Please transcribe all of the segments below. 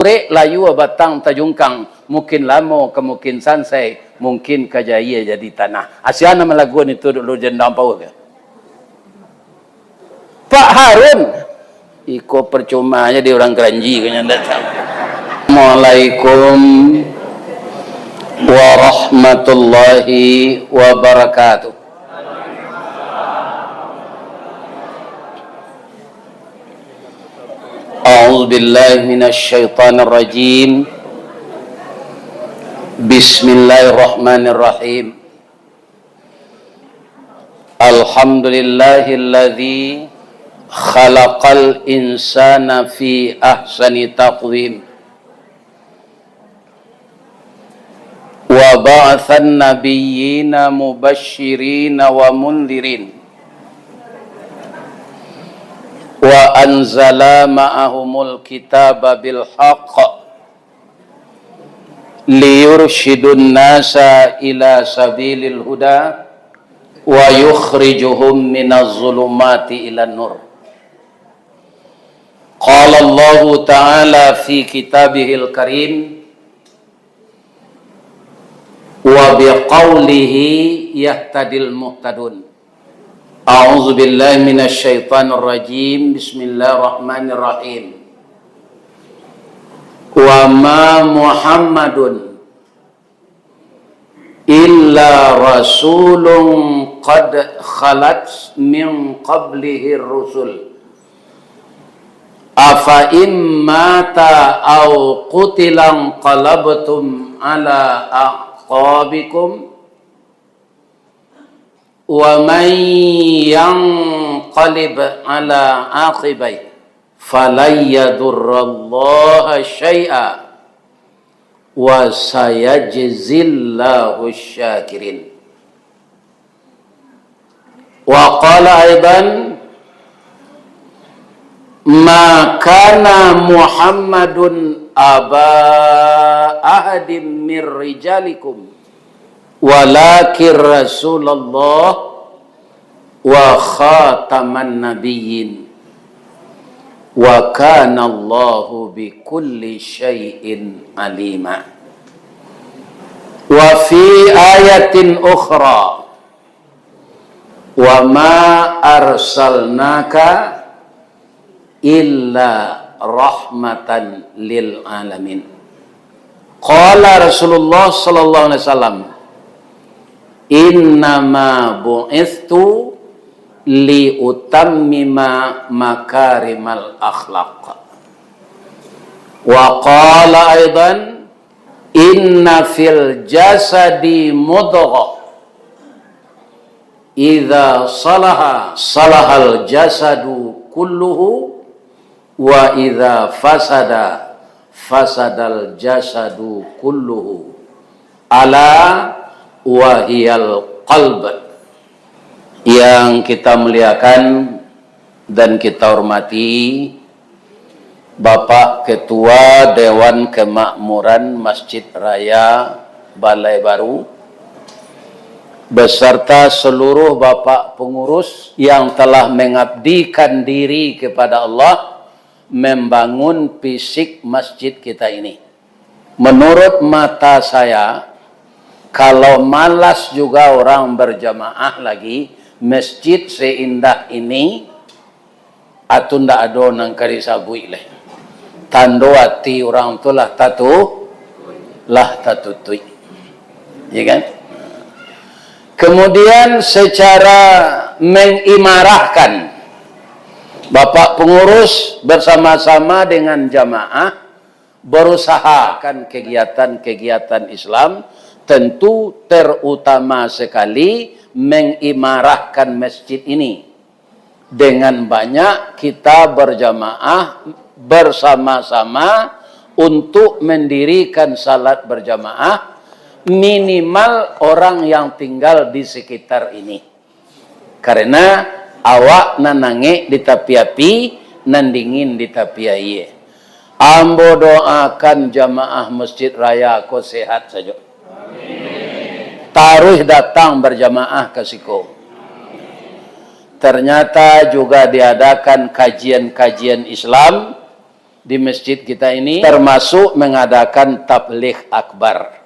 Rek layu batang tajungkang, mungkin lama kemungkin sansai, mungkin kajaya jadi tanah. Asyana melaguan itu dulu jendam pau ke. Pak Harun, iko percuma aja dia orang Keranji kayaknya datang. Assalamualaikum warahmatullahi wabarakatuh. A'udzu billahi minasy syaithanir rajim. Bismillahirrahmanirrahim. Alhamdulillahilladzi khalaqal insana fi ahsani taqwim wa ba'atsan nabiyyina mubashshirina wa mundhirin wa anzala ma'ahumul kitaba bil haqq liyurshidun nasa ila sabilil huda wa yukhrijuhum minaz zulumati ilan nur. Qala Allah ta'ala fi kitabihil karim wa biqaulihi yahtadil muhtadun. A'udzu billahi minasy syaithanir rajim. Bismillahirrahmanirrahim. Wa ma Muhammadun illa rasulun qad khalat min qablihi rusul afa immata aw qutilan qalabtum ala aqabikum wa man yanqalib ala aqibai falan yadurrallaha syai'a wa sayajzillahu syakirin. Wa qala aidan ma kana Muhammadun aba ahadim min rijalikum walakin Rasulullah wa khataman nabiyyin wa kana Allahu bi kulli syai'in alima. Wa fi ayatin ukhra wa ma arsalnaka illa rahmatan lil alamin. Qala Rasulullah sallallahu alaihi wasallam innama bu'ithtu li utammima makarimal akhlaq. Wa qala aidan inna fil jasadi mudghah idza salaha salahal jasadu kulluhu wa idza fasada fasadal jasadu kulluhu ala wahiyal qalb. Yang kita muliakan dan kita hormati Bapak Ketua Dewan Kemakmuran Masjid Raya Balai Baru beserta seluruh Bapak pengurus yang telah mengabdikan diri kepada Allah membangun fisik masjid kita ini. Menurut mata saya, kalau malas juga orang berjamaah lagi, masjid seindah ini atau ndak ada nang kari sabui leh. Tando hati orang tu lah tatutui. Ya kan? Kemudian secara mengimarahkan Bapak pengurus bersama-sama dengan jamaah berusahakan kegiatan-kegiatan Islam, tentu terutama sekali mengimarahkan masjid ini. Dengan banyak kita berjamaah bersama-sama untuk mendirikan salat berjamaah, minimal orang yang tinggal di sekitar ini. Karena awak nanange di tapi api, nandingin di tapi aye. Ambo doakan jamaah Masjid Raya ko sehat saja. Taruh datang berjamaah ke Siko. Ternyata juga diadakan kajian-kajian Islam di masjid kita ini, termasuk mengadakan tabligh akbar.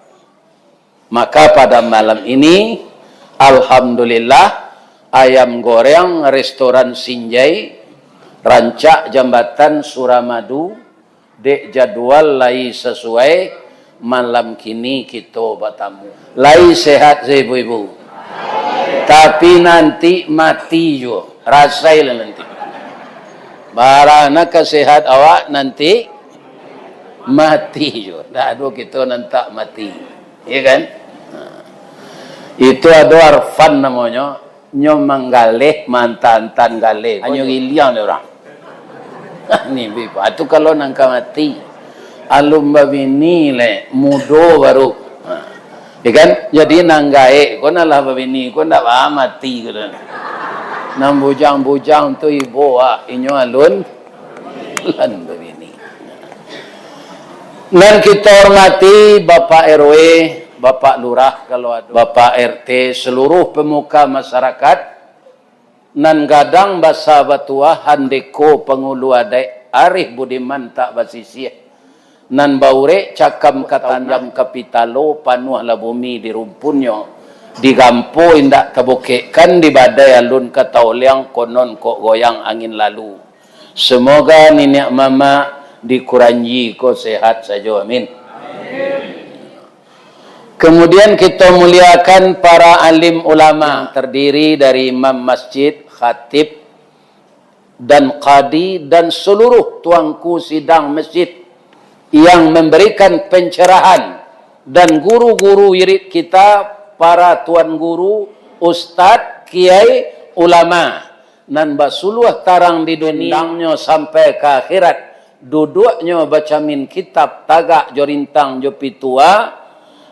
Maka pada malam ini, alhamdulillah, ayam goreng restoran Sinjai, Rancak Jambatan Suramadu, dek jadwal lai sesuai, malam kini kita bertamu. Lai sehat saya ibu-ibu. Tapi nanti mati juga. Rasailah nanti. Barana kesehat awak nanti mati juga. Tak ada kita nanti mati. Ya kan? Itu ada arfan namanya. Nyo manggaleh mantan-tan galeh. Hanya giliang dia orang. Ni bipa. Itu kalau nangka mati. Alum babini le mudo baru. Ya kan? Jadi nanggae. Kau nak lah babini. Kau nak mati. Nang bujang-bujang tu ibu inyo alun. Lan babini. Dan kita hormati Bapak RW, Bapak Lurah kalau ada, Bapak RT, seluruh pemuka masyarakat, nan gadang basa batua handeko pengulu adai arif budiman tak basisih, nan baure cakam katanjam kapitalo panuh la bumi di rumpunyo, di gampo indak tabokekkan di badai alun katauliang konon kok goyang angin lalu. Semoga nenek mama di Kuranji ko sehat saja, amin. Kemudian kita muliakan para alim ulama terdiri dari imam masjid, khatib, dan qadi dan seluruh tuanku sidang masjid yang memberikan pencerahan, dan guru-guru wirid kita, para tuan guru, ustad, kiai, ulama, nan basuluh tarang di dunianya sampai ke akhirat, duduknya bacamin kitab tagak jorintang jopitua,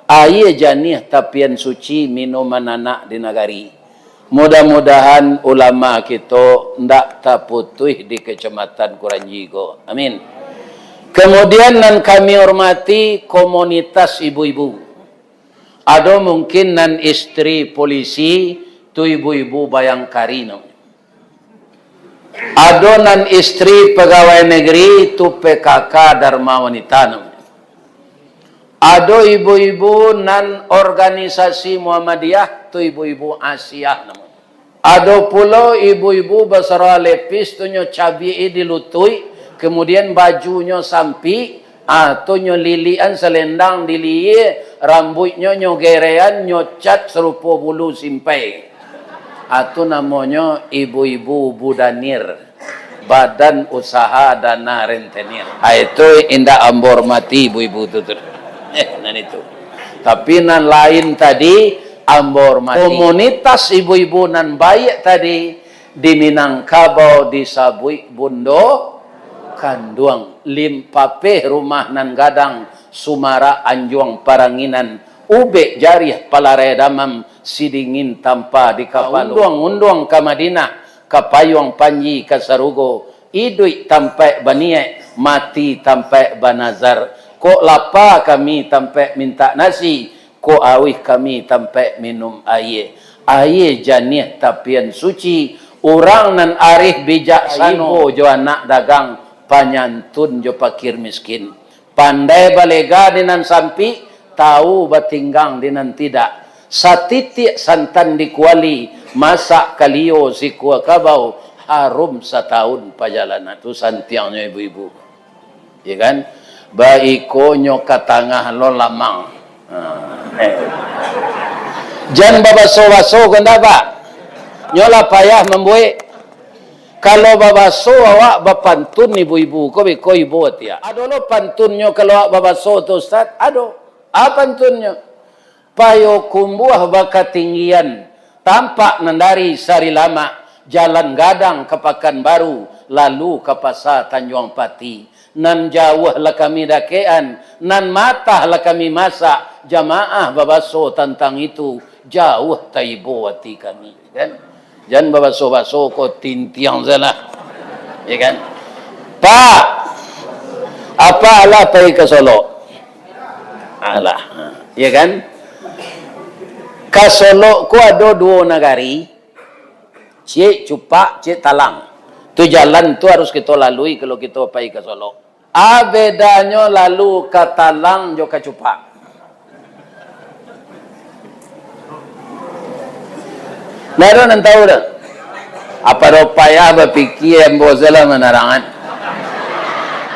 aye janih tapian suci minuman anak di nagari. Mudah-mudahan ulama kita ndak taputuh di kecamatan Kuranji ko. Amin. Kemudian nan kami hormati komunitas ibu-ibu. Ada mungkin nan istri polisi tu ibu-ibu bayangkari no. Ada nan istri pegawai negeri tu PKK Dharma Wanita no. Ada ibu-ibu nan organisasi Muhammadiyah tu ibu-ibu Asia namun. Ada pula ibu-ibu basara lepis tu nyo cabai dilutui, kemudian bajunya sampi, tu nyo lilian selendang dilie, rambutnya nyo gerean nyo cat serupa bulu simpai. Itu namanya ibu-ibu budanir, badan usaha dana rentenir. Itu indah ambor mati ibu-ibu tu. Nan itu. Tapi nan lain tadi ambor mati. Komunitas ibu-ibu nan baik tadi di Minangkabau di Sabui Bundo Kanduang Limpape rumah nan gadang Sumara Anjuang Paranginan Ube Jarih Palare Damam Sidingin tanpa di kapal. Unduang ke Madinah Kapayuang Panji Kasarugo Idui tampai baniek mati tampai banazar. Kok lapar kami tampai minta nasi, kok awih kami tampai minum air. Air janih tapian suci, orang nan arif bijaksana jo anak dagang panyantun jo pakir miskin. Pandai balega dinan sampi, tahu batinggang dinan tidak. Satitik santan dikuali, masak kalio si kuah kabau, harum setahun perjalanan. Itu santiangnya ibu-ibu. Ya kan? Baiko nyo katangah lo lamang. Jan babaso-baso ganda ba? Nyola payah membuat. Kalau babaso awak bapantun ibu-ibu ko biko ibu atia. Ado lo pantunnya kalau awak babaso tu ustaz? Ado. Apa pantunnya? Payo kumbuah bakatinggian. Tampak nandari sari lama. Jalan gadang ke Pekanbaru. Lalu ke pasar Tanjung Pati. Nan jauh lah kami dakean, nan matah lah kami masak, jamaah babaso tentang itu, jauh taibo hati kami, kan? Jangan babaso-baso ko tintiang salah, ya kan? Pak, apa Allah pergi ke Solo? Allah, ya kan? Ke Solo ko ada dua nagari, Cik Cupak, Cik Talang. Tu jalan tu harus kita lalui kalau kita pergi ke Solo. Bedanya lalu katalang jo kacupak. Lalu nan tahu dah. Apa rupaya berfikir yang bozalah menarangan.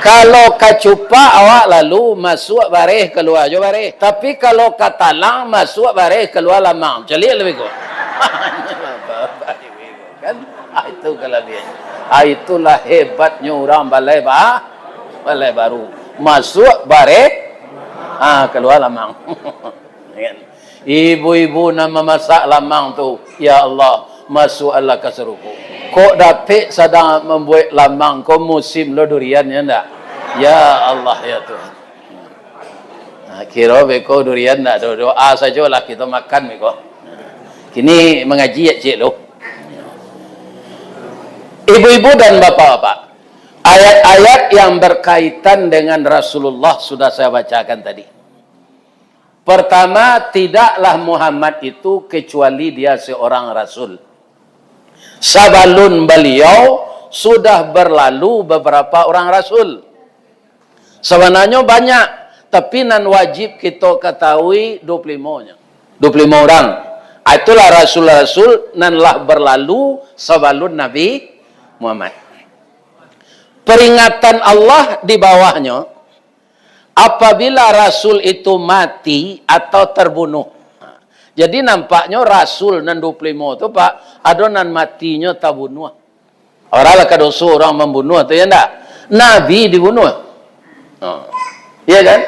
Kalau kacupak awak lalu masuk bareh keluar jo bareh. Tapi kalau katalang masuk bareh keluar lamang. Celik lebih kau. Kan? Itu kelebihan. Itulah hebatnya orang balai baru. Masuk bareh, keluar lamang. Ibu-ibu nak memasak lamang tu, ya Allah, masuk Allah keseruku. Kok dapat sedang membuat lamang, kok musim lo durian ya ndak? Ya Allah ya Tuhan. Kira beko durian ndak, doa sajalah kita makan beko. Kini mengaji ya cik lo. Ibu-ibu dan bapak-bapak, ayat-ayat yang berkaitan dengan Rasulullah sudah saya bacakan tadi. Pertama, tidaklah Muhammad itu kecuali dia seorang Rasul. Sebelum beliau sudah berlalu beberapa orang Rasul. Sebenarnya banyak, tapi nan wajib kita ketahui 25-nya. 25 orang. Itulah Rasul-Rasul nan lah berlalu sebelum Nabi Muhammad. Peringatan Allah di bawahnya, apabila Rasul itu mati atau terbunuh. Jadi nampaknya Rasul nan 25 itu Pak, ada nan matinya tak bunuh. Orang lah kadosu orang membunuh itu ya enggak? Nabi dibunuh. Iya kan?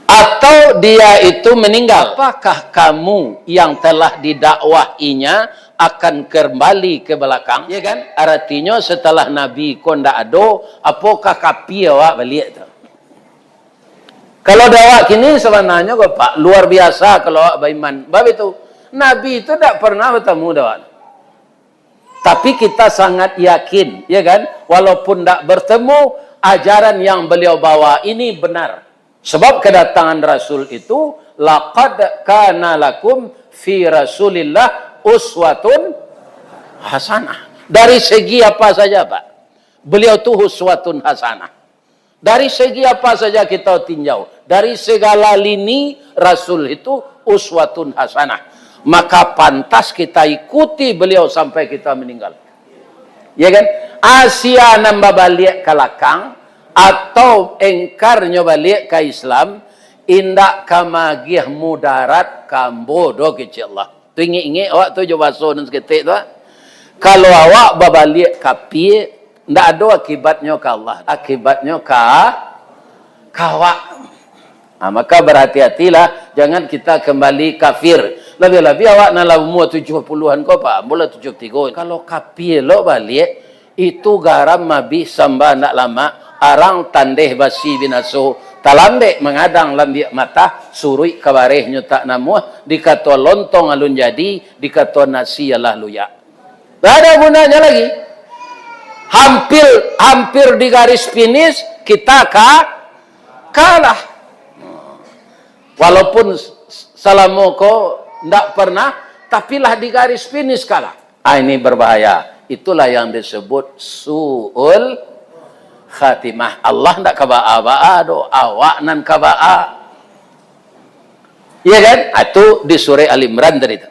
Atau dia itu meninggal. Apakah kamu yang telah didakwahinya akan kembali ke belakang? Ya kan? Artinya setelah Nabi kau ndak ada, apakah kapi awak balik tu? Kalau dawak kini sebenarnya kau Pak, luar biasa kalau awak beriman. Sebab itu, Nabi itu tak pernah bertemu dawak. Tapi kita sangat yakin, ya kan? Walaupun tak bertemu, ajaran yang beliau bawa ini benar. Sebab kedatangan Rasul itu, laqad kana lakum fi Rasulillah uswatun hasanah. Dari segi apa saja Pak? Beliau itu uswatun hasanah. Dari segi apa saja kita tinjau. Dari segala lini Rasul itu uswatun hasanah. Maka pantas kita ikuti beliau sampai kita meninggal. Ya kan? Asia nambah balik ke lakang atau engkarnya balik ke Islam, indak kamagih mudarat kambodo kecil Allah. Tu ingat-ingat awak tu jo baso dan seketik tu. Kalau awak berbalik kapi, ndak ada akibatnya ke Allah. Akibatnya ke awak. Maka berhati-hatilah, jangan kita kembali kafir. Lebih-lebih awak nak umur 70-an kau Pak, mula 73. Kalau kapi lo balik, itu garam mabi samba nak lama, arang tandeh basi binaso, talambek mengadang lambiak mata, surui kabarehnya tak namuh, dikata lontong alun jadi, dikata nasi ialah luyak. Tak ada gunanya lagi. Hampir di garis finish kita kalah. Walaupun salamoko ndak pernah, tapi lah di garis finish kalah. Ini berbahaya. Itulah yang disebut su'ul khatimah. Allah ndak kaba'a do awak nan kaba'a. Iya kan? Itu di surah Al-Imran tadi itu.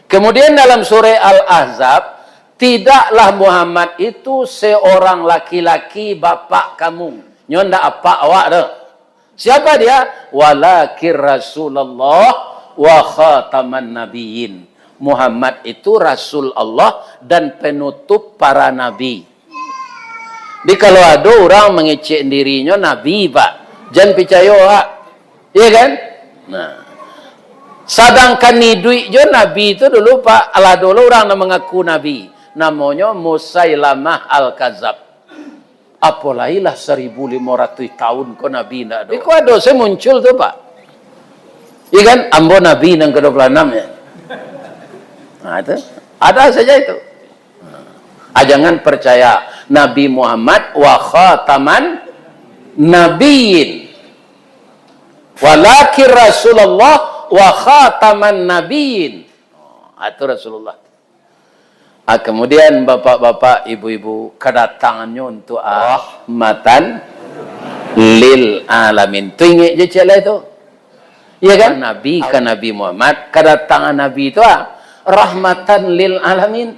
Kemudian dalam surah Al-Ahzab, tidaklah Muhammad itu seorang laki-laki bapak kamu. Nyonda apa awak dah. Siapa dia? Walakir Rasulullah wa khataman nabiyyin. Muhammad itu Rasul Allah dan penutup para nabi. Jadi kalau ada orang mengecek dirinya nabi Pak, jangan percaya Pak. Iya kan? Nah, sedangkan nidui jo nabi itu dulu Pak, ala dulu orang yang mengaku nabi. Namanya Musailamah Al-Kadzab. Apalailah 1500 tahun kau nabi ndak ada. Iku ada saya muncul tu Pak. Iya kan? Ambo nabi yang ke-26 ya. Nah itu ada saja itu. Jangan percaya Nabi Muhammad wa khataman nabiyyin. Walakin Rasulullah wa khataman nabiyyin. Itu Rasulullah. Kemudian bapak-bapak, ibu-ibu, kedatangannya untuk rahmatan lil alamin. Tu ingat je celah itu. Ya kan? Nabi ke Nabi Muhammad, kedatangan Nabi itu rahmatan lil alamin.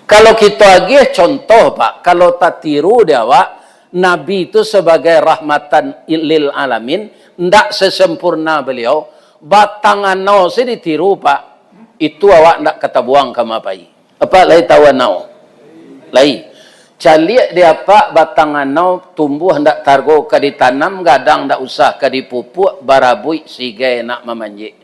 Kalau kita lagi contoh Pak, kalau tak tiru dia Pak, Nabi itu sebagai rahmatan lil alamin, ndak sesempurna beliau, batangan nau se ditiru Pak. Itu awak ndak kata buang ke mapai. Apa lai tawan nau? Lai. Caliak dia Pak batangan nau tumbuh ndak targo ke ditanam, gadang ndak usah ke dipupuk, barabui sigai nak memanjik.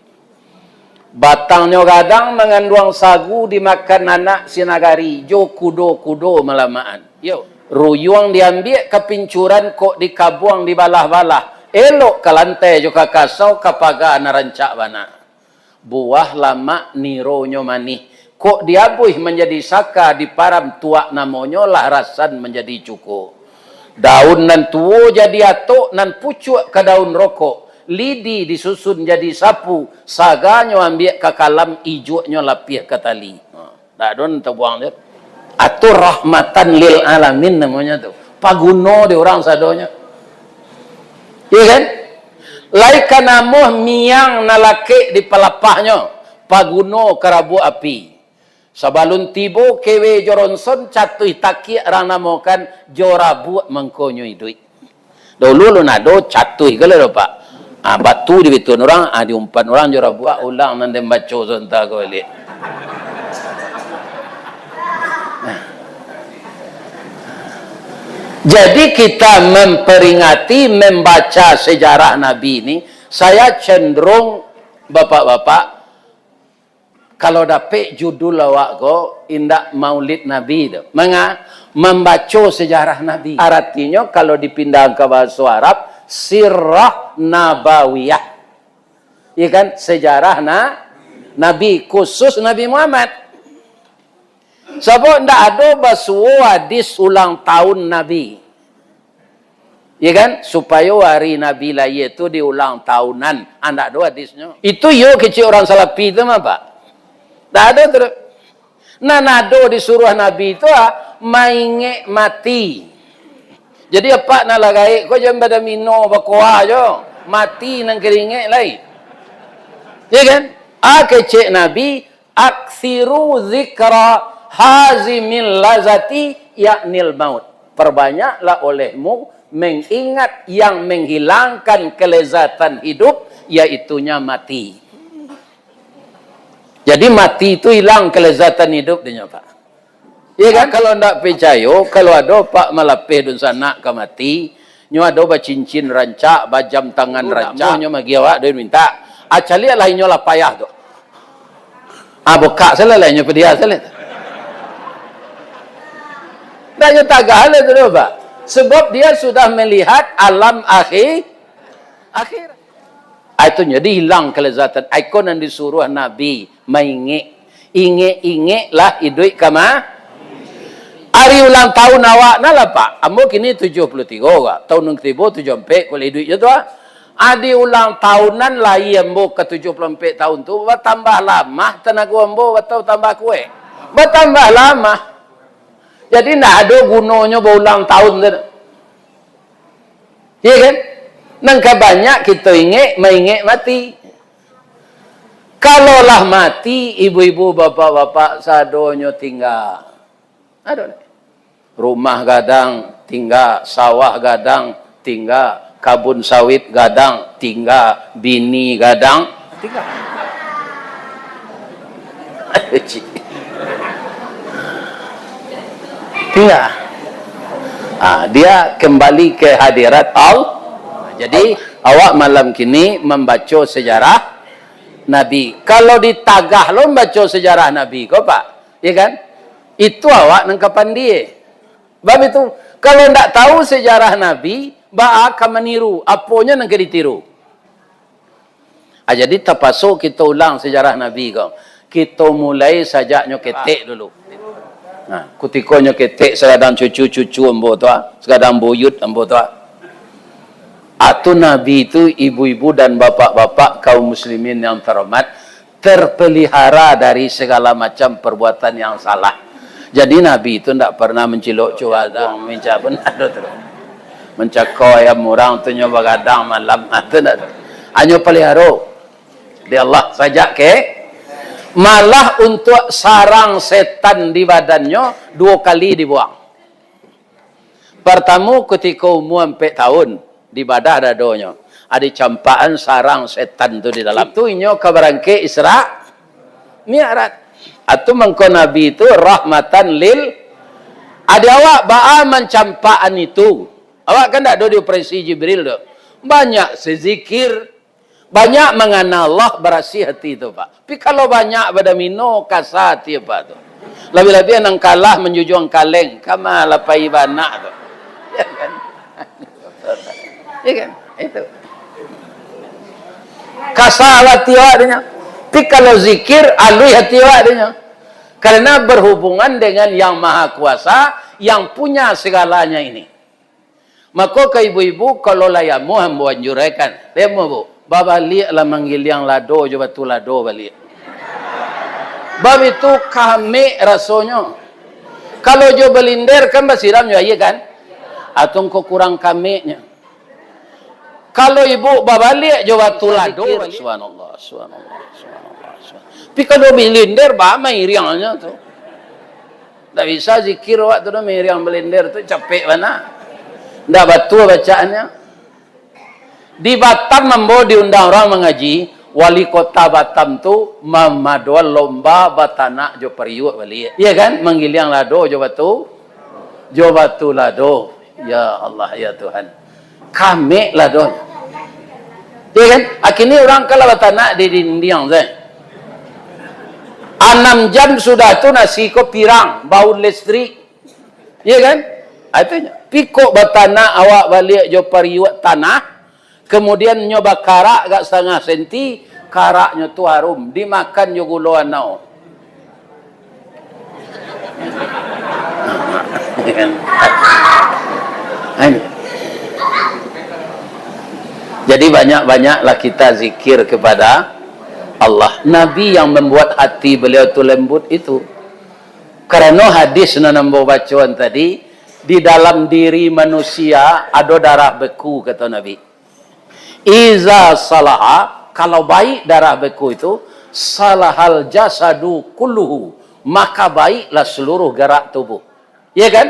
Batangnya gadang mengandung sagu dimakan anak sinagari, jo kudo-kudo melamaan. Yo, ruyuang diambil kepincuran kok dikabuang di balah-balah. Elok ke lantai juga kasau kapaga narancak bana. Buah lama nironyo manih. Kok diabuih menjadi saka di param tuak namonyo lah rasan menjadi cukup. Daun nan tuo jadi atok nan pucuk ke daun rokok. Lidi disusun jadi sapu. Saganyo ambil ke kalam ijunya lapih ke tali. Tak don terbuang dia. Atau rahmatan lil alamin namanya tu. Paguno di orang sadonya. Iya kan? Laikan namuh miang nalake di pelapahnya. Paguno kerabu api. Sabalun tibo kewe joronson catuh taki ranamokan jorabu mengkonyo idui. Dulu lu nado catuh kalau Pak. Batu di bitun orang, diumpan orang jorabu ulang nanti baca sontak kau lihat. Jadi kita memperingati, membaca sejarah Nabi ini, saya cenderung bapak-bapak, kalau dapat judul awak ko, indak maulid Nabi itu. Membaca sejarah Nabi. Artinya kalau dipindah ke bahasa Arab, sirah nabawiyah. Ya kan? Sejarah Nabi, khusus Nabi Muhammad. Sebab tidak ada bahasa hadis ulang tahun Nabi. Ya kan? Supaya hari Nabi lahir itu diulang tahunan. Tidak ada hadisnya. Itu yuk kecil orang Salafi itu mah Pak. Tak ada terus. Nado disuruh Nabi itu mainge mati. Jadi apa nak lagai? Kau jangan pada mino bakoa jo. Mati nang keringe lai. Ya kan? Kecil Nabi aksiru zikra hazimil lazati yaknil maut. Perbanyaklah olehmu mengingat yang menghilangkan kelezatan hidup, yaitunya mati. Jadi mati itu hilang kelezatan hidup dia Pak. Ya kan? Kalau ndak percaya, kalau ada Pak malapeh dun sana ke mati, nyo ada cincin rancak, bajam tangan rancak, nyo magi awak dia minta. Acali lah nyo lah payah tu. Buka salah lah nyo pedia salah. Tak nyo tagah lah tu Pak. Sebab dia sudah melihat alam akhir. Itu jadi hilang kelezatan. Ikon yang disuruh Nabi mainge. Inge lah hidup kama. Hari ulang tahun awak lah Pak. Ambo kini 73 Pak. Tahun nung tiba 74 kalau hidup je tu. Adi ulang tahunan lah ambo ke 74 tahun tu. Bertambah lama tenaga ambo atau tambah kue. Bertambah lama. Jadi tidak ada gunanya berulang tahun tu. Ya kan? Nangka banyak kita mengingat mati. Kalaulah mati, ibu-ibu, bapak-bapak, sadonyo tinggal. Ada rumah gadang, tinggal. Sawah gadang, tinggal. Kabun sawit gadang, tinggal. Bini gadang, tinggal. Tinggal. Dia kembali ke hadirat Allah. Jadi awak malam kini membaca sejarah Nabi. Kalau ditagah lo membaca sejarah Nabi kau Pak, ya kan? Itu awak nangkapan dia. Sebab itu kalau tidak tahu sejarah Nabi, akan meniru. Apanya nak ditiru? Jadi terpaksa kita ulang sejarah Nabi kau. Kita mulai sajaknya ketek dulu. Kutikonyo ketek sekadang cucu-cucu ambo tu, sekadang buyut ambo tu. Atau Nabi itu ibu-ibu dan bapak-bapak kaum muslimin yang terhormat terpelihara dari segala macam perbuatan yang salah. Jadi Nabi itu tidak pernah mencilok cuadang, mencak benar terus. Mencakau ayam orang tu nyoba gadang malam itu tidak. Hanya pelihara di Allah saja ke. Malah untuk sarang setan di badannya 2 kali dibuang. Pertama ketika umur 4 tahun di badan dadonya. Ada campaan sarang setan tu di dalam. Itu inyo kabarangke Isra Mi'raj. Atau mengko Nabi itu rahmatan lil. Ada awak ba'a mencampaan itu. Awak kan tak ada dioperasi Jibril tu. Banyak sezikir, banyak mengenal Allah berasi hati itu Pak. Tapi kalau banyak pada mino kasar hati Pak tu. Lebih-lebih yang kalah menjujung kaleng. Kama lapai banak tu. Ya kan? Ya kan? Itu. Kasar hati awak dia. Tapi kalau zikir, alui hati awak dia. Karena berhubungan dengan yang maha kuasa, yang punya segalanya ini. Maka ke ibu-ibu, kalau layamu, hambu anjurkan. Lemu bu, babalik lah manggil yang lado, coba tu lado balik. Bab itu kami rasanya. Kalau jo belindir, kan basiram jo, iya kan? Atau kau kurang kaminya. Kalau ibu babalik, coba tu lado. Subhanallah, subhanallah. Tapi kalau belindir, bah mairiangnya tu. Tak bisa zikir waktu tu mairiang belindir tu capek mana. Tak betul bacaannya. Di Batam membawa diundang orang mengaji, wali kota Batam tu memaduan lomba batanak jo periuk balik. Iya kan? Menggiliang lado jo batu. Jo batu lado. Ya Allah ya Tuhan. Kami lado. Iya kan? Akhirnya orang kalau batanak di dinding saya. 6 jam sudah tu nasi ko pirang, bau listrik. Ya kan? Artinya, piko batana awak balik jo pariwat tanah, kemudian nyoba karak gak setengah senti, karaknya tu harum, dimakan jo guluan nau. Jadi banyak-banyaklah kita zikir kepada Allah. Nabi yang membuat hati beliau itu lembut itu. Karena hadis nambah bacaan tadi, di dalam diri manusia ada darah beku, kata Nabi. Iza salaha, kalau baik darah beku itu, salahal jasadu kulluhu, maka baiklah seluruh gerak tubuh. Ya kan?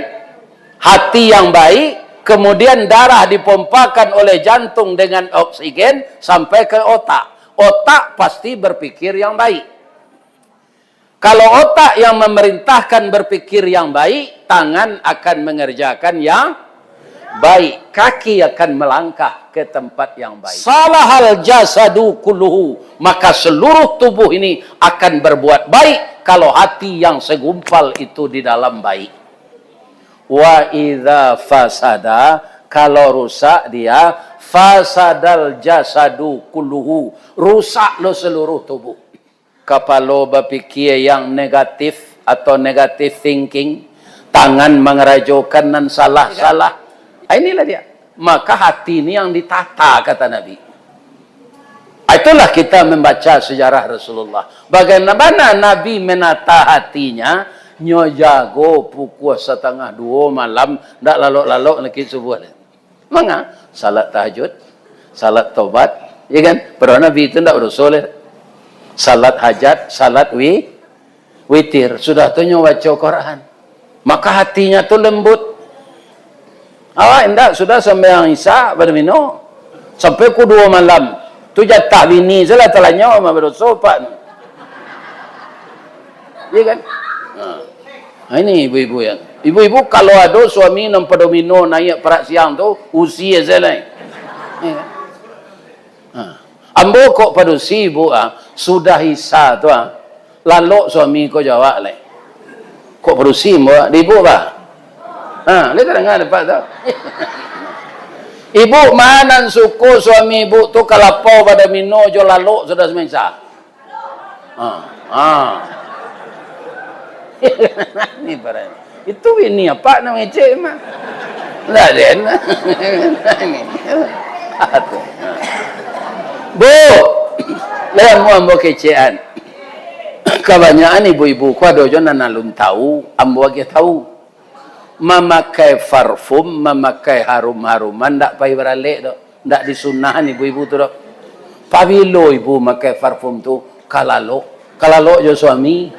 Hati yang baik, kemudian darah dipompakan oleh jantung dengan oksigen sampai ke otak. Otak pasti berpikir yang baik. Kalau otak yang memerintahkan berpikir yang baik, tangan akan mengerjakan yang baik. Kaki akan melangkah ke tempat yang baik. Salahal jasadu kulluhu, maka seluruh tubuh ini akan berbuat baik kalau hati yang segumpal itu di dalam baik. Wa idza fasada, kalau rusak dia, fasadal jasadu kulluhu, rusak lo seluruh tubuh. Kepala berfikir yang negatif atau negative thinking, tangan mengerajukan dan salah-salah. Inilah dia. Maka hati ini yang ditata, kata Nabi. Itulah kita membaca sejarah Rasulullah. Bagaimana Nabi menata hatinya, nyo jago pukul 1:30 malam, ndak lalok-lalok lagi subuh. Maka salat tahajud, salat taubat, ya kan? Pernah Nabi itu ndak berusul. Salat hajat, salat witir, sudah tu nyo baca Quran. Maka hatinya tu lembut. Awak enggak sudah sembahyang Isya pada mino sampai ku 2 malam. Tu jatah bini salah telanya sama berusul pak. Ya kan? Nah, ini ibu-ibu yang. Ibu-ibu kalau ada suami nampak domino naik perak siang tu, usia salah. Ya kan? Ambo kok pada si ibu sudah Isya tu lalu suami ko jawab lai. Kok pada si ibu ba? Lihat dengar dapat tu. Ibu mana suku suami ibu tu kalapau pada mino jo lalu sudah semasa. Ni para. Itu ini apa namanya cik mah? Dah den. Ini. Bu, lihat mu ambo kecian. Kebanyakan ibu-ibu ku ada jo nanalun tahu, ambo age tahu. Memakai parfum, memakai harum-haruman ndak pai beralek dok. Ndak disunahan ibu-ibu tu dok. Pavilo ibu makai parfum tu kalalo jo suami.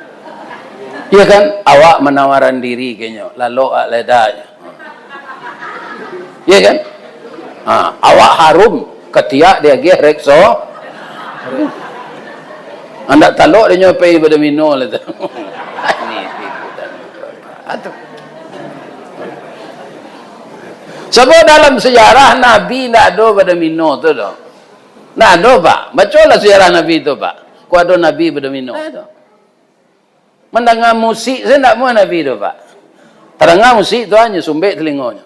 Ya kan? Awak menawaran diri kayaknya, lalu ledanya. Ya kan? Awak harum, ketiak dia ge rekso. Anda talok dia nyopai pada mino lah tu. Ini tipu dan atau. Sebab dalam sejarah Nabi nak ada pada mino tu dah. Nak ada pak. Bacalah sejarah Nabi tu pak. Ku ada Nabi pada mino. Mendengar musik saya tak mau Nabi tu pak. Terdengar musik tu hanya sumbek telinganya.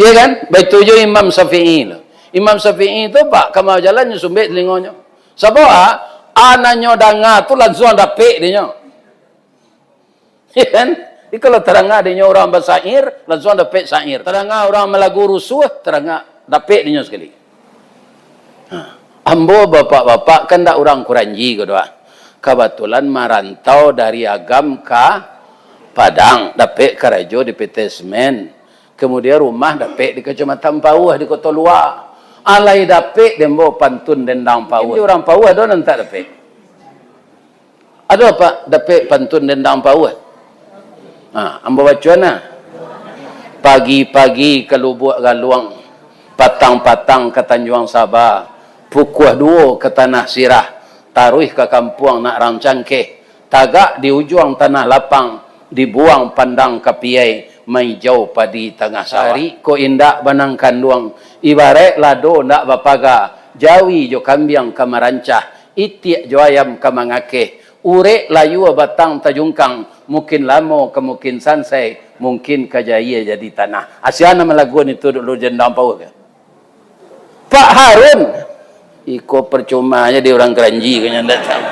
Ya kan? Baik tujuh Imam Syafi'i lah. Imam Syafi'i tu pak kamar jalannya sumbek telinganya. Sebab anaknya dengar tu langsung dapik dia. Ya kan? Jadi kalau terdengar dia orang bersair, langsung dapik sair. Terdengar orang melagu rusuh, terdengar dapik dia sekali. Ambo bapak-bapak kan tak orang Kuranji kedua. Kebetulan merantau dari Agam ke Padang, dapik Karajo di PT Semen. Kemudian rumah dapik di Kecamatan Pauh di Kota Luar. Alai dapik dembo pantun dendang Pauh. Ini orang Pauh ada dan tak dapik. Ada apa dapik pantun dendang Pauh? Ambo baca na. Pagi-pagi ke Lubuk Galuang, patang-patang ke Tanjung Sabah, pukuh dua ke Tanah Sirah, taruh ke kampung nak rancangke, tagak di ujung tanah lapang, dibuang pandang ke piai, mai jauh padi tengah sari, ko indak banang kanduang, ibarat lado ndak bapaga, jawi jo kambiang ke marancah, itiak jo ayam ke mangake, urek layu batang tajungkang, mungkin lamo ke mungkin sansai, mungkin kajaya jadi tanah. Asyana melaguan itu dulu jendang pau ke? Pak Harun, iko percuma aja dia orang Keranji kayaknya datang.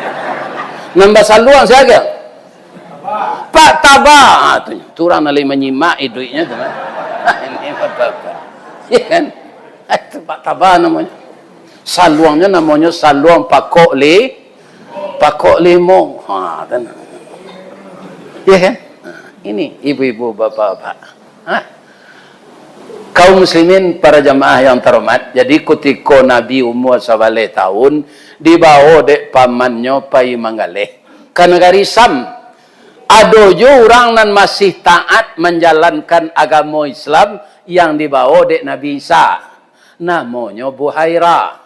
Nambah saluang siaga. Pak Tabah, tu orang nalai menyimak duitnya tu. Ini apa-apa. Ya kan? Itu Pak Tabah namanya. Saluangnya namanya saluang Pakok Limo. Tenang. Ya kan? Ini ibu-ibu, bapak-bapak. Kaum muslimin para jamaah yang terhormat, jadi ketika Nabi umur 11 tahun, dibawa dek pamannya pai Mangaleh. Ke negari Sam, ada je orang nan masih taat menjalankan agama Islam yang dibawa dek Nabi Isa. Namanya Buhaira.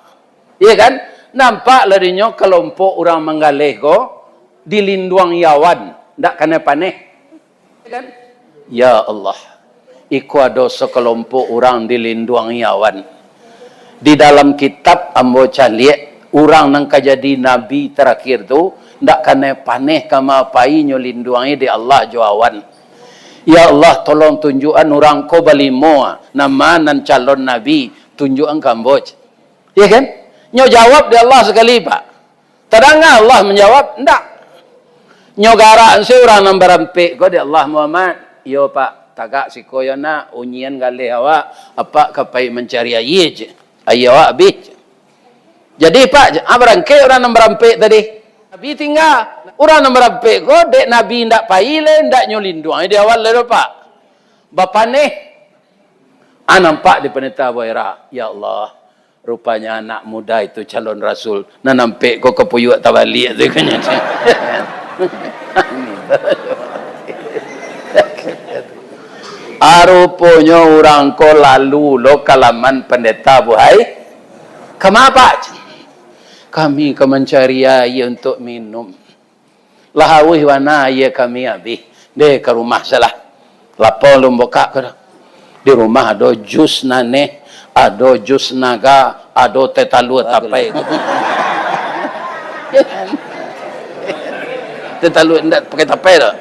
Iya kan? Nampak larinya kelompok orang Mangaleh ko dilindung Yawan, ndak kena paneh. Iya kan? Ya Allah. Iku ada sekelompok orang dilindung Yawan. Di dalam kitab ambo caliek, orang nang kajadi nabi terakhir tu ndak kena paneh kama pai nyo lindungi di Allah jawan. Ya Allah tolong tunjukan orang ko balimo nama nan calon nabi tunjukan Kamboj. Ya kan? Nyo jawab di Allah sekali pak. Terdengar Allah menjawab ndak. Nyo garaan si orang nang berampik ko di Allah Muhammad. Yo pak. Tagak si koyona unyian galih awak apa kapai mencari ayij ayawak habis. Jadi pak berangkai orang yang merampik tadi Nabi tinggal orang yang merampik ko dek Nabi ndak paile ndak nyolindung di awal lalu pak bapak nih nampak di peneta Buhaira. Ya Allah rupanya anak muda itu calon rasul nampik ko kepuyuk tabali tu kan. Rupanya orang ko lalu lo kalaman pendeta Buhai. Kenapa? Kami ke mencari air untuk minum. Lahawih wana air kami habis. Dia ke rumah salah. Lapor lumbuka ke. Di rumah ada jus nane, ada jus naga, ada tetalu tapai. Tetalu ndak pakai tapai dah.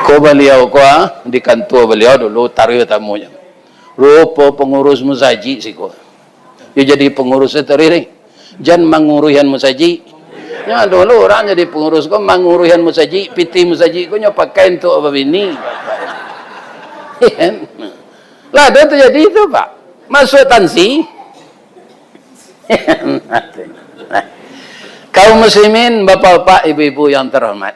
Ko beliau ko di kantor beliau dulu taruh tamunya. Rupa pengurus musaji sih ko. Dia jadi pengurus teriri. Jangan menguruhian musaji. Ya dulu orang jadi pengurus ko menguruhian musaji, piti musaji ko nya pakai untuk apa ini. Lah ada terjadi itu Pak. Masuk tansi. Kaum muslimin, bapak-bapak, ibu-ibu yang terhormat.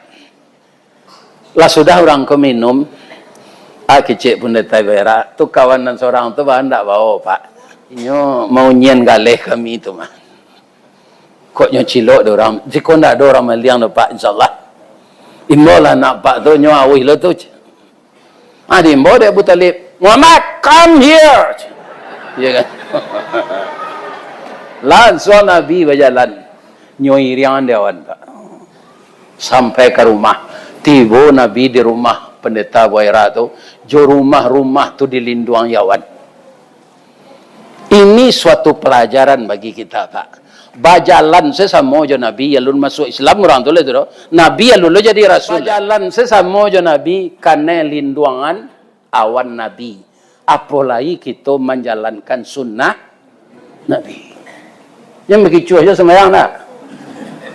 Lah sudah orang ke minum, kecik pun detai berak. Tu kawan dan seorang tu bahan tak bawa pak. Inyo mau nyen galeh kami itu mah. Kok nyo cilok do orang. Jika ndak ada orang meliang do pak, insyaallah. Imbo lah nak pak tu nyo awih lo tu. Di imbo dia Abu Talib. Muhammad, come here. Ya kan? Langsung Nabi berjalan. Nyoi riangan dewan pak. Sampai ke rumah. Tiba Nabi di rumah pendeta Buaira tu. Jo rumah-rumah tu dilindung yawan. Ini suatu pelajaran bagi kita pak. Bajalan sesama jo Nabi alun masuk Islam orang tu tu. Nabi alun lo jadi rasul. Bajalan sesama jo Nabi karena lindungan awan Nabi. Apalagi kita menjalankan sunnah Nabi. Yang begitu aja semayang tak?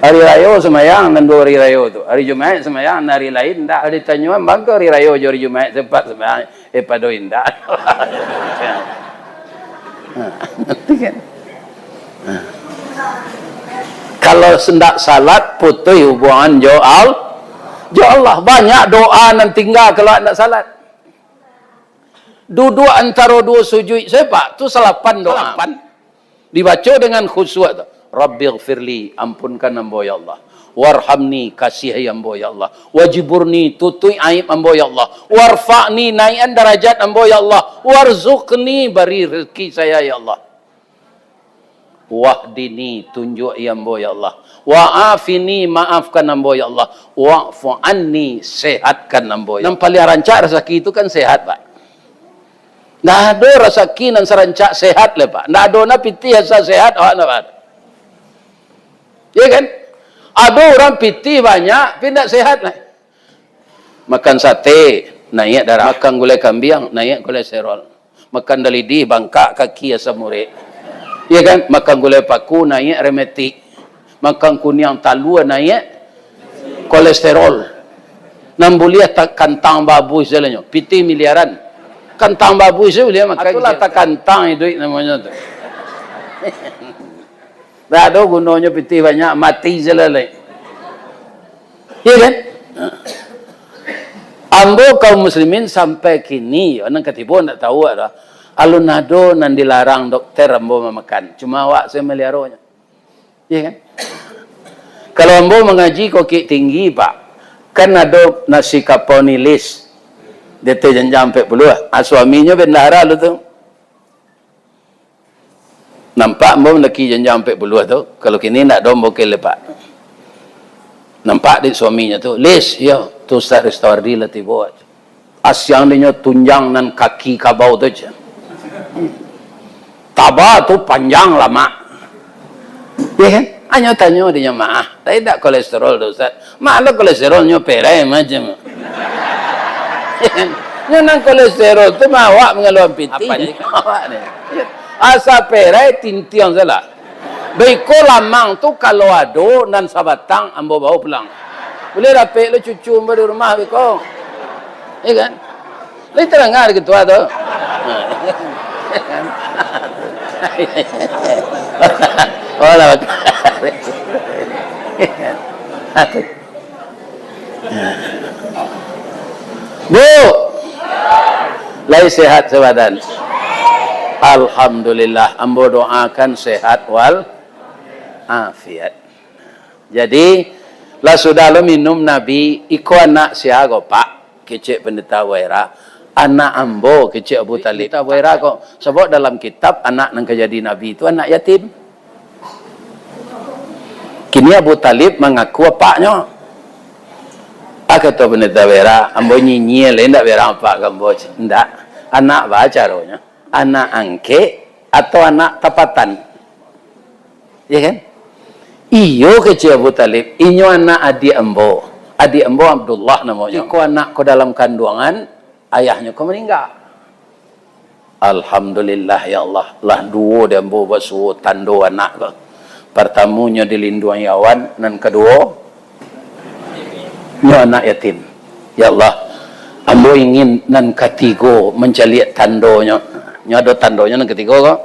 Hari raya semayang dan 2 hari raya tu. Hari Jumaat semayang, hari lain tak. Hari tanyuan bangka hari raya je hari Jumaat sempat semayang. Padoin tak. Nanti kan. Kalau sendak salat, putus hubungan jo Allah. Banyak doa nan tinggal kalau nak salat. Duduk antara 2 sujud sepak tu salapan doa. Dibaca dengan khusyuk tu. Rabbighfirli, ampunkan ambo ya Allah. Warhamni, kasihi ambo ya Allah. Wajiburni, tutui aib ambo ya Allah. Warfa'ni, naikan darajat ambo ya Allah. Warzuqni, beri rezeki saya ya Allah. Wahdini, tunjuk ya ambo ya Allah. Wa'afini, maafkan ambo ya Allah. Wa'fu anni, sehatkan ambo ya Allah. Yang paling rancak rezeki itu kan sehat pak. Nggak ada rezeki dan serancak sehat le pak. Nggak ada na piti asa sehat awak nak pak. Ya kan? Ada orang piti banyak, pindah sehat lah. Makan sate, naik darah. Makan gulai kambing, naik kolesterol. Makan dalidi, bangkak, kaki asam urat. Ya kan? Makan gulai paku, naik rematik. Makan kunyang talua, naik kolesterol. Nambuliah tak kantang babu istilahnya. Piti miliaran. Kantang babu istilahnya makan. Itulah tak kantang duit namanya tu. Tak ada gunanya piti banyak, mati selalai. Ya kan? Ambo kaum muslimin sampai kini, orang ketipu tak tahu ada. Alun nado nan dilarang dokter ambo memakan. Cuma awak saya meliharanya. Ya kan? Kalau ambo mengaji koki tinggi pak, kan ada nasi kapau nilis. Dia tu jangan sampai puluh. Suaminya bendahara lu tu. Nampak mbak lelaki jangan sampai puluh tu. Kalau kini nak dom bokeh lepak. Nampak di suaminya tu. Les, ya. Tu start restore di latih buat. Asyang dia tunjang dan kaki kabau tu je. Tabah tu panjang lama. Ya kan? Hanya tanya dia maaf. Tapi tak kolesterol tu Ustaz. Malah kolesterolnya perai macam. Yang kolesterol tu mawak mengeluarkan piti. Apa ni? Awak ni. Asa perai tintiang salah. Beko lamang tu kalau ada dan sabatang ambo bawa pulang. Boleh dapat lo cucu ambo di rumah beko. Ya kan? Lai teranggar gitu tu. Olah. Bu, lai sehat sebadan. Alhamdulillah, ambo doakan sehat wal afiat. Jadi, lah sudah lo minum Nabi, iko anak siago pak, kecik pendeta Buaira, anak ambo kecik Abu Talib. Pendeta Buaira kok, sebab dalam kitab anak yang kejadi Nabi itu anak yatim. Kini Abu Talib mengaku apaknya. Kata pendeta Buaira, ambo nyinyil, tidak Buaira apa kambo, tidak. Anak baca rohnya. Anak angke atau anak tapatan. Ya kan? Iyo kecil Abu Talib, inyo anak adik ambo. Adik ambo Abdullah namanya. Iko anak ko dalam kandungan, ayahnya ko meninggal. Alhamdulillah ya Allah. Lah dua dia ambo basuh tando anak ko. Pertamunya dilindungi awan, dan kedua nyo anak yatim. Ya Allah, ambo ingin nan ketiga mencari tandonya. Nyo ada tandonya nan ketiga kok.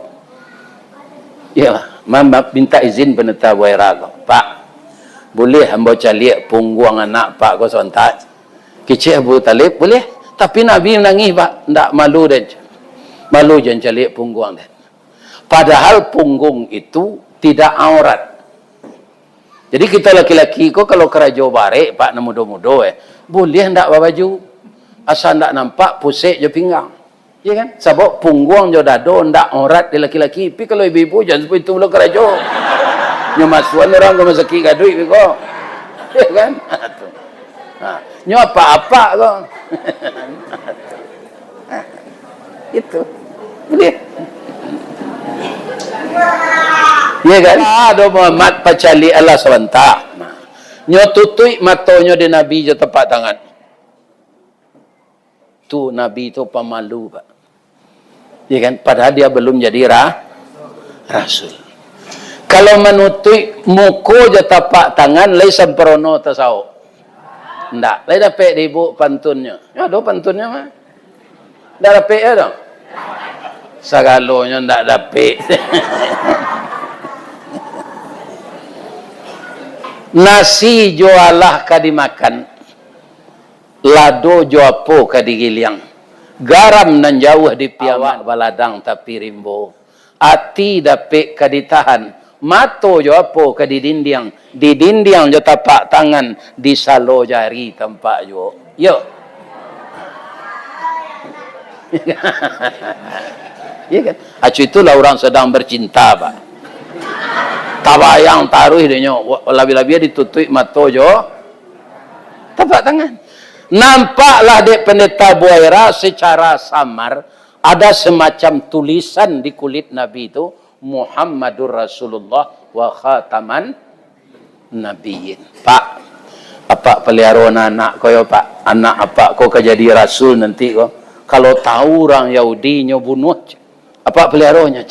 Ya, Mama minta izin peneta Buaira ko. Pak, boleh hamba calik pungguang anak Pak ko sontak. Kecik Abu Talib, boleh. Tapi Nabi menangis Pak. Tak malu dan malu jangan calik pungguang dan. Padahal punggung itu tidak aurat. Jadi kita laki-laki ko kalau kerajo barek Pak mudo-mudo boleh ndak bawa baju. Asal ndak nampak pusik je pinggang. Ya kan? Sebab punggung je dado ndak aurat di laki-laki. Tapi kalau ibu-ibu jangan seperti itu belum kerajo. Nyo masuan orang ko masaki gaduit ko. Ya kan? Nyo apa-apa ko. Itu. Boleh. Ya kan? Ada Muhammad pacali Allah SWT. Nyo tutui matonyo di Nabi je tepat tangan. Tu Nabi tu pemalu Pak. Ya kan? Padahal dia belum jadi rasul. Kalau menutui muko je tapak tangan, lai semperono tasawuf. Ndak, lai dapat ibu pantunnya. Ya, ada pantunnya mah. Ndak dapat ya dong. Sagalonya ndak dapat. Nasi jualah ka dimakan. Lado joapo ka digiliang. Garam nan jauh di piawak baladang tapi rimbo. Ati dapat ka ditahan. Mato jo apa ke di dinding jo tapak tangan di salo jari tempat jo yo. Ya kan? Acu itulah orang sedang bercinta Pak. Tabayang taruh dia labi-labi ditutui mato jo tapak tangan. Nampaklah dek pendeta Buaira secara samar ada semacam tulisan di kulit Nabi itu Muhammadur Rasulullah wa khataman nabiyyin. Pak, apa pelihara anak kau ya Pak? Anak apa kau jadi rasul nanti kau? Kalau tahu orang Yahudi nyo bunuh, apa peliharanya?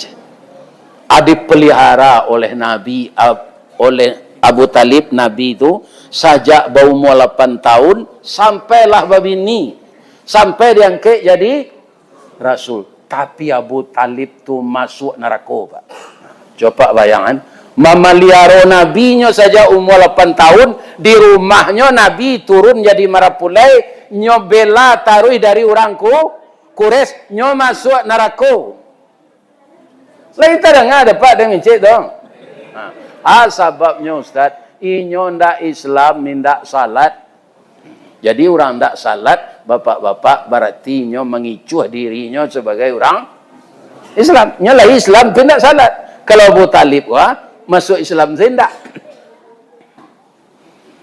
Dipelihara oleh Nabi, oleh Abu Talib Nabi itu sajak bau 8 tahun sampailah babini, sampai diangkat jadi rasul. Tapi Abu Talib tu masuk neraka Pak. Coba bayangan, memelihara nabinya saja umur 8 tahun, di rumahnya Nabi turun jadi marapulai, nyo bela taruh dari orangku Quraisy, nyo masuk neraka. Lain tak ada Pak dengan cik dong. Sebabnya Ustaz, inyo ndak Islam mindak salat. Jadi orang tak salat, bapak-bapak berarti nyo mengicuh dirinya sebagai orang Islam. Nyo lah Islam tidak salat. Kalau Abu Talib masuk Islam tidak.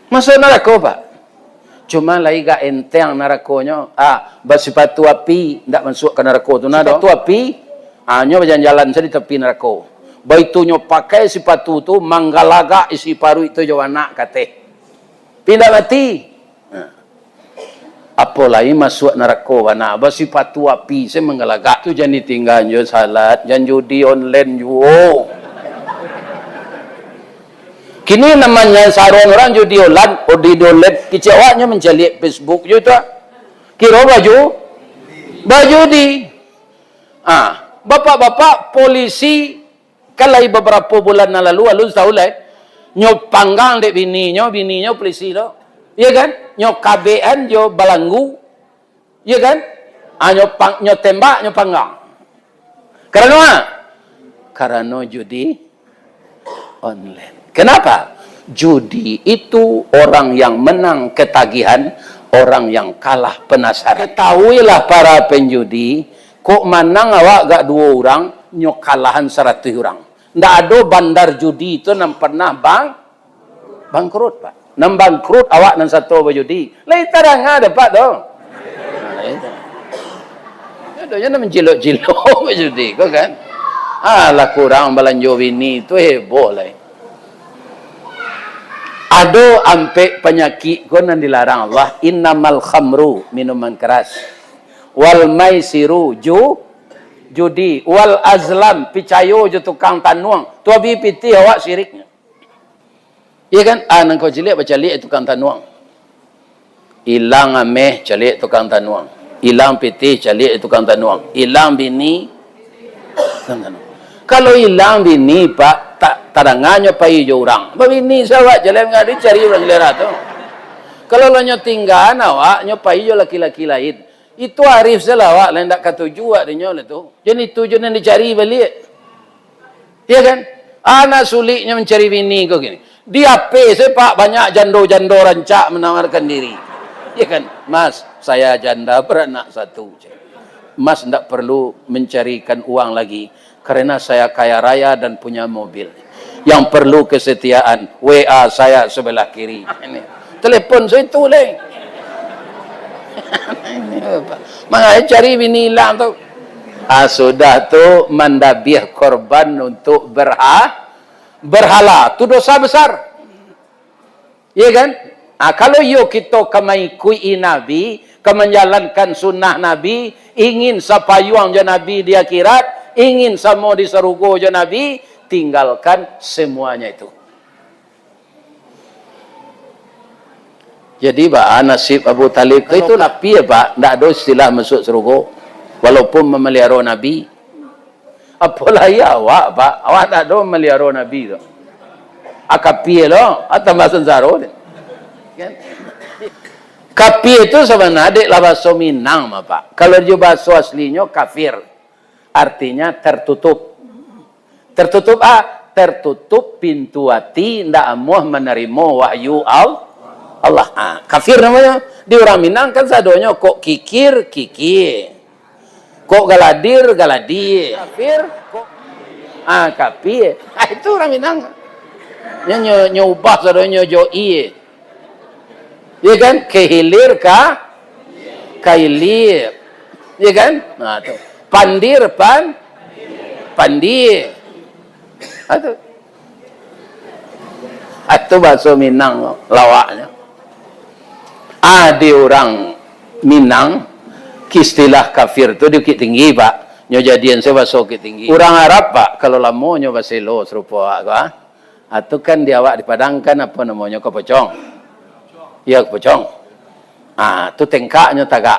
Masuk neraka Pak. Cuma lagi gak enteng nerakonya. Bersepatu api tidak masuk ke neraka tu nado. Sepatu api, nyo berjalan-jalan saya di tepi neraka. Begitu nyo pakai sepatu tu manggalaga isi paru itu jo anak kate. Pindah mati. Apalagi masuk neraka wana bersifatu api saya menggalagak tu jangan ditinggal jo salat jangan judi online jo. Kini namanya saron orang judi online di dolet kicawanya mencari Facebook jo tu kira baju di bapak-bapak polisi kalai beberapa bulan lalu tahu lah nyo panggang dek bininya polisi lo. Ya kan? Nyo KBN jo balanggu. Ya kan? Nyo tembak, nyo panggang. Karena apa? Karena judi online. Kenapa? Judi itu orang yang menang ketagihan, orang yang kalah penasaran. Ketahuilah para penjudi, kok menang awak gak 2 orang, nyo kalahan 100 orang. Ndak ada bandar judi itu yang pernah bangkrut Pak. Nam bangkrut awak nan satu berjudi. Lain tarang ada Pak dong. Aduhnya nam jilok-jilok berjudi kau kan. Lah kurang belanjo bini itu heboh lah. Ado ampe penyakit kau nan dilarang Allah. Innamal khamru minuman keras. Wal maisiru judi. Wal azlam picayo je tukang tanuang. Tu abi piti awak syiriknya. Iya kan? Nang kau celik baca liat tukang tanuang. Ilang ameh celik tukang tanuang. Ilang piti celik tukang tanuang. Ilang bini tukang tanuang. Kalau ilang bini Pak, tak tadangannya pai jo orang. Babini sawak jalan ngadi cari orang lera tu. Kalau lo nyo tinggal awak nyo pai jo laki-laki lain. Itu arif salah awak lain dak katuju awak dinyo le tu. Jadi tujuan yang dicari balik. Iya kan? Anak suliknya mencari bini kau gini. Dia sepak banyak jando-jando rancak menawarkan diri. Iya kan? Mas, saya janda beranak satu. Mas tidak perlu mencarikan uang lagi. Karena saya kaya raya dan punya mobil. Yang perlu kesetiaan. WA saya sebelah kiri. Ini. Telepon saya tulis. Makanya cari bini hilang tu. Sudah tu mendabih korban untuk berhala. Itu dosa besar. Iya kan? Kalau yo kita kamaikui Nabi, menjalankan sunnah Nabi, ingin sapayuang je Nabi di akhirat, ingin samo di surga je Nabi, tinggalkan semuanya itu. Jadi Pak, nasib Abu Talib itu nabi ya Pak, tidak ada istilah masuk surga. Walaupun memelihara Nabi. Apalah ya awak Pak, awak tak ada memelihara Nabi tu. Akapi lo, atau bahasa Zaro. Kan? Kapi itu sebenarnya adik lah bahasa Minang Pak. Kalau dia bahasa aslinya kafir. Artinya tertutup. Tertutup tertutup pintu hati, tidak mau menerima wahyu Allah. Kafir namanya. Di orang Minang kan sadonya kok kikir. Kok galadir. Kafir. Kok kafir. Itu orang Minang. Nyubah sadonya joi. Ya kan? Kehilir kailir. Ya kan? Nah, tu. Pandir pandir. Itu bahasa Minang lawaknya. Di orang Minang istilah kafir tu dikit tinggi Pak. Nyo jadian saya bahasa dikit tinggi. Orang Arab Pak kalau lamo nyo bahasa lo serupa Pak. Atau kan dia awak dipadangkan apa namanya kepocong. Ya kepocong. Tu tengkaknya tagak.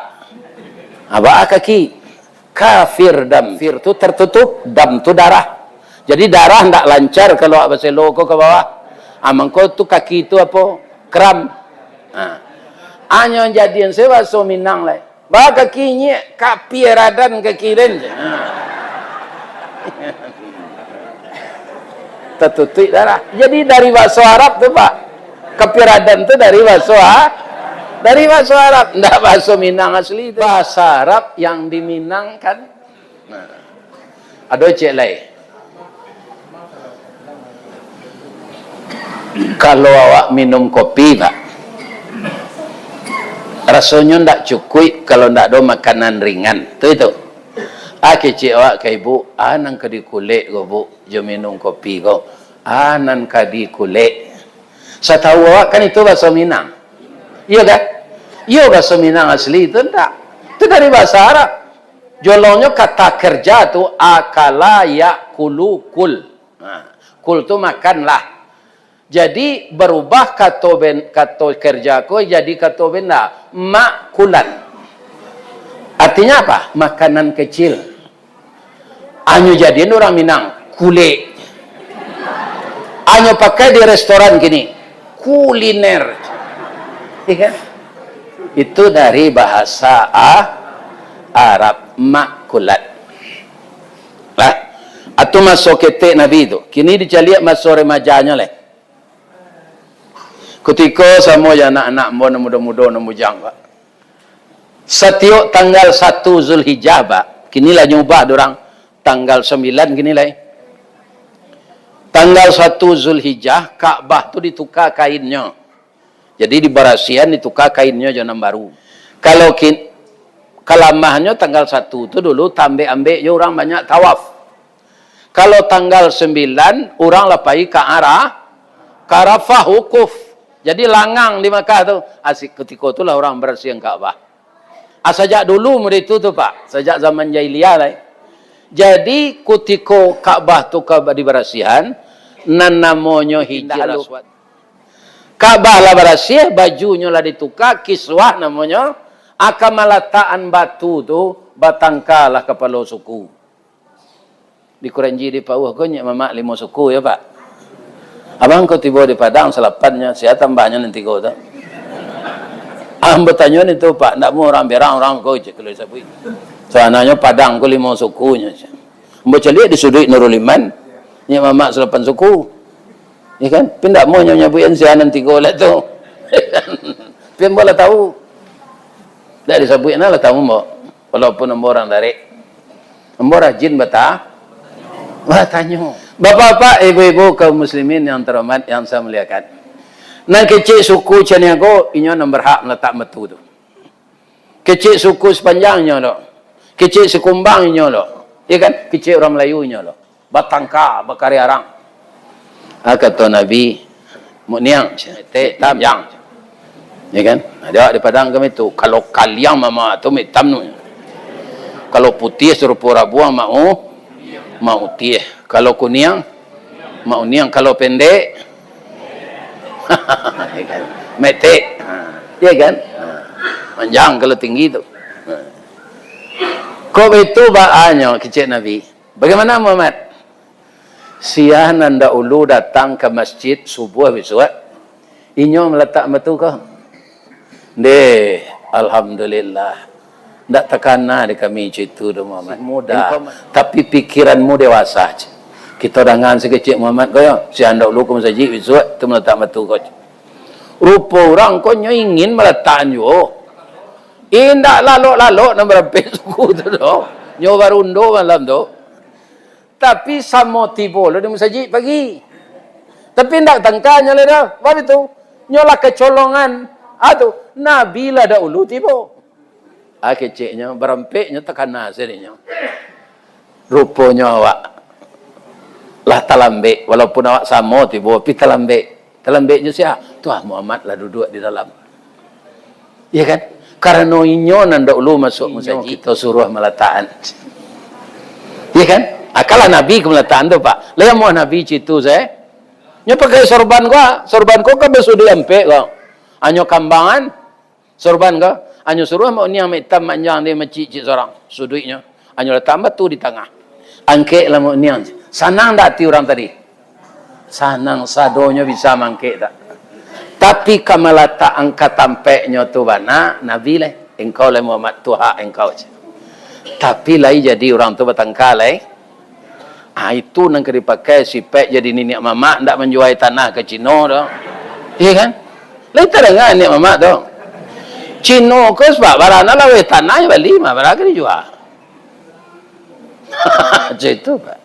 Abah kaki. Kafir dam. Fir tu tertutup. Dam tu darah. Jadi darah tidak lancar kalau bahasa lo ke bawah. Mangko tu kaki tu apa? Kram. Hanya jadian saya bahasa Minang lah. Bah kakinya kapi radan kaki dan. Tertutup darah. Jadi dari bahasa Arab tu Pak. Kepiradan itu dari bahasa Arab, tidak bahasa Minang asli itu. Bahasa Arab yang di Minang kan. Ada cek lain. Kalau awak minum kopi Pak, rasanya tidak cukup kalau tidak ada makanan ringan. Itu. Kecik awak ke ibu, nang kadi kulit go bu, jo minum kopi go. Nan kadi kulit. Saya tahu awak kan itu bahasa Minang. Iya kan? Iya bahasa Minang asli itu enggak. Itu dari bahasa Arab. Jolongnya kata kerja tu akala yakulu kul. Kul tu makanlah. Jadi berubah kata kerja ko jadi kata benda makulan. Artinya apa? Makanan kecil. Anyo jadiin orang Minang kulit. Anyo pakai di restoran gini. Kuliner. Iya. Itu dari bahasa Arab makulat. Atau masuk ketik Nabi itu. Kini dicaliak masuk remajanya lah. Ketika sama anak-anak muda-muda mujang Pak. Setiap tanggal 1 Zulhijjah Pak. Kini lah nyubah dorang tanggal 9 kini lah. Tanggal 1 Zulhijjah, Ka'bah tu ditukar kainnya. Jadi di Barasian ditukar kainnya jangan baru. Kalau kalamahnya tanggal 1 tu dulu tambah-ambek ya orang banyak tawaf. Kalau tanggal 9 orang lapai ke Arafah wukuf. Jadi langang di Makkah tu. Asik ketika itulah orang bersiang Ka'bah. Sejak dulu mudah itu tu Pak, sejak zaman jahiliyah lah. Jadi ketika Ka'bah tu di Barasian, nan namanya Hijr Aswad. Ka'bah lah Barasian, bajunya lah ditukar, kiswah namanya, akamalataan batu tu, batangkalah kepala suku. Di Kuranji di Pauh ko nya mamak 5 suku ya Pak. Abang kau tiba di Padang selapannya, saya tambahnya nanti kau tak. Ang bertanya itu Pak, tak mau orang berang orang kau je kalau sabu. Soalnya Padang kau 5 sukunya. Baca lihat di sudut Nurul Iman, nya mamak 8 suku. Ya kan? Pindak mau nyabuin saya nanti kau lah tu. Pian boleh tahu. Tak disabuin lah tahu mau. Walaupun orang dari rajin betah. Wah tanya. Bapak-bapak, ibu-ibu kaum muslimin yang terhormat yang saya muliakan. Nah kecil suku Caniago, inyo yang berhak meletak metu tu. Kecil suku sepanjangnya lo. Kecil sekumbang inyo lo. Ya kan? Kecil orang Melayu inyo lo. Batangka, bakari arang. Kata Nabi, mu'niang, tam yang. Ya kan? Ada di Padang kami tu. Kalau kalian mama tu hitam tu. Kalau putih suruh pura buang mau tieh. Kalau kuning mau niang, kalau pendek ya kan? Mete. Ya kan? Panjang kalau tinggi tu. Kau itu baanya kecil Nabi. Bagaimana Muhammad? Siang anda ulu datang ke masjid subuh besok. Inyo meletak metu kau. Deh, alhamdulillah. Tak terkena di kami itu Muhammad. Muda. Tapi pikiranmu dewasa. Kita dengan sekecil Muhammad kau. Si anda ulu ke masjid besok tu meletak metu kau. Rupa orang kau ingin meletak nyo. Indak lalok-lalok nak berapa suku tu doh. Nyo barundo malam tu. Tapi sama tiba lo di masjid pagi. Tapi ndak tangkanya le dah. Apa itu? Nyo lah kecolongan. Aduh, Nabi lah dah ulu tiba. Keciknya berampeknya terkena sininya. Rupanya awak lah talambek walaupun awak sama tiba tapi talambeknya siapa? Tuah Muhammad lah duduk di dalam. Ya kan? Karena inyo nanda ulu masuk masjid kita suruh meletaan. Ya kan? Akalah Nabi ke meletaan tu Pak. Lah mau Nabi citu saya. Nyo pakai sorban ko kan besudi ampek ko. Anyo kambangan sorban ko. Anyo suruh mau ni ambil hitam manjang dia macik seorang sudutnya. Anyo letak batu di tengah. Angkek lah mau niang. Sanang tak ti orang tadi? Sanang sadonya bisa mangkek tak? Tapi kamu letak angkat tampeknya tu bana Nabi lah. Engkau lah Muhammad Tuhan engkau je. Tapi lah jadi orang tu bertangkal lah. Itu nang dipakai sipek jadi nenek mama ndak menjual tanah ke Cina dah. Iya kan? Lain tak dengar nenek mama tu. Cina ke sebab barang lah weh tanah beli mah barang ke dijual. Itu Pak.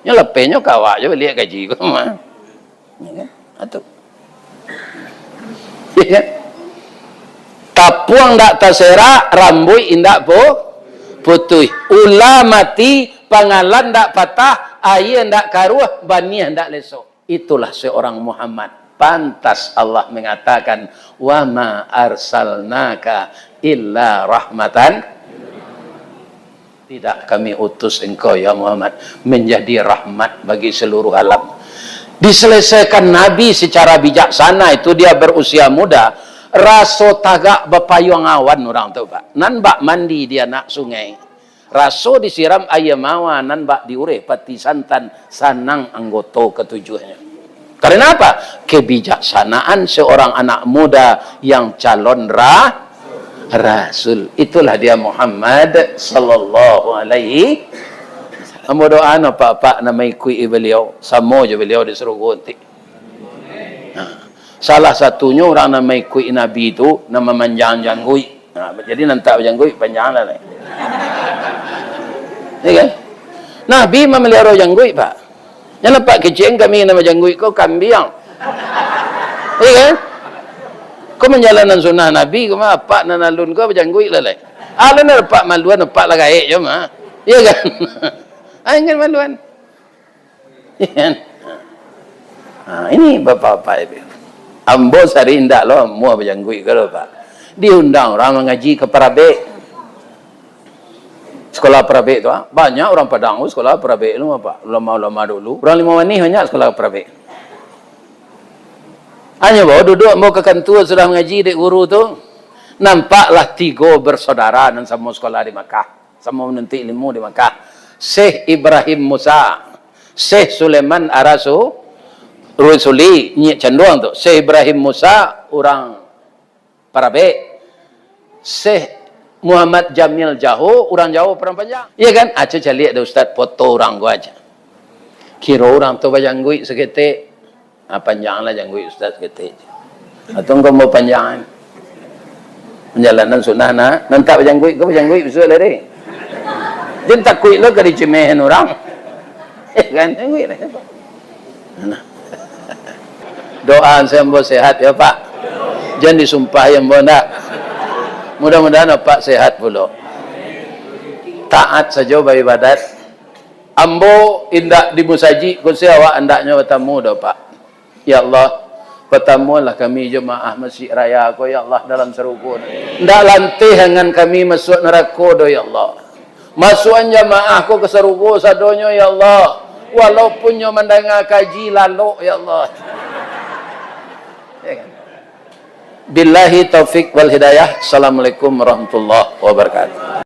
Nya lepenya kawak je beli gaji ko mah. Ya kan? Atuh. Ya kan? Tapuang ndak terserak, rambut indak putih. Ulah mati, pangalan ndak patah, air ndak karuh, bani ndak lesok. Itulah seorang Muhammad. Pantas Allah mengatakan, wa ma arsalnaka illa rahmatan. Tidak kami utus engkau ya Muhammad menjadi rahmat bagi seluruh alam. Diselesaikan Nabi secara bijaksana, itu dia berusia muda. Raso tagak bepayung awan orang tu Pak. Nan bak mandi dia nak sungai. Raso disiram air mawar, nan bak diure pati santan sanang anggota ketujuhnya. Karena apa? Kebijaksanaan seorang anak muda yang calon Rasul. Itulah dia Muhammad sallallahu alaihi wasallam. Doa apa-apa nama ikui beliau. Sama je beliau disuruh gonti. Salah satunya orang nama ikui Nabi itu nama manjang janggui. Jadi nanti janggui panjang lah. Ya kan? Nabi memelihara janggui Pak. Yang nampak kecil kami nama janggui kau kambiang. Ya kan? Kau menjalankan sunnah Nabi, kau mah apa nanalun kau berjanggui lah. Alan nampak maluan, nampak lah gaik je mah. Ya kan? Ingin maluan. Ya kan? Ini bapak-bapak itu. Ambo sari indak lo, mua berjanggui kalau Pak. Diundang orang mengaji ke Parabek. Sekolah Parabek tu banyak orang Padang sekolah Parabek lu apa? Lama-lama dulu. Orang Lima Wani banyak sekolah Parabek. Hanya bawa duduk mau ke kantor sudah mengaji dek guru tu. Nampaklah 3 bersaudara dan sama sekolah di Makkah. Sama menuntut ilmu di Makkah. Syekh Ibrahim Musa, Syekh Sulaiman Rusuli nyi cenderung tu. Syekh Ibrahim Musa orang Parabe. Syekh Muhammad Jamil Jaho orang Jawa perang panjang. Iya kan? Aja cari ada ustaz foto orang gua aja. Kira orang tu bajanggui seketik. Panjanglah janggui ustaz seketik. Atau engkau mau panjangan. Menjalanan sunnah na. Nanti bajanggui, kau bajanggui besok lah deh. Jangan takut lo ke dicemehin orang. Kan? Janggui lah. Doa saya mau sehat ya Pak. Jangan disumpah yang mau nak. Mudah-mudahan Pak sehat pula. Taat saja beribadat. Ambo indak dimusaji kun awak andaknya bertamu dah Pak. Ya Allah, bertamulah kami jemaah Masjid Raya ko ya Allah dalam serukun. Ndak lantih dengan kami masuk neraka do ya Allah. Masukan jemaah ko ke seruku sadonyo ya Allah. Walaupun nyo mendengar kaji lalu ya Allah. Ya kan? Billahi taufik wal hidayah. Assalamualaikum warahmatullahi wabarakatuh.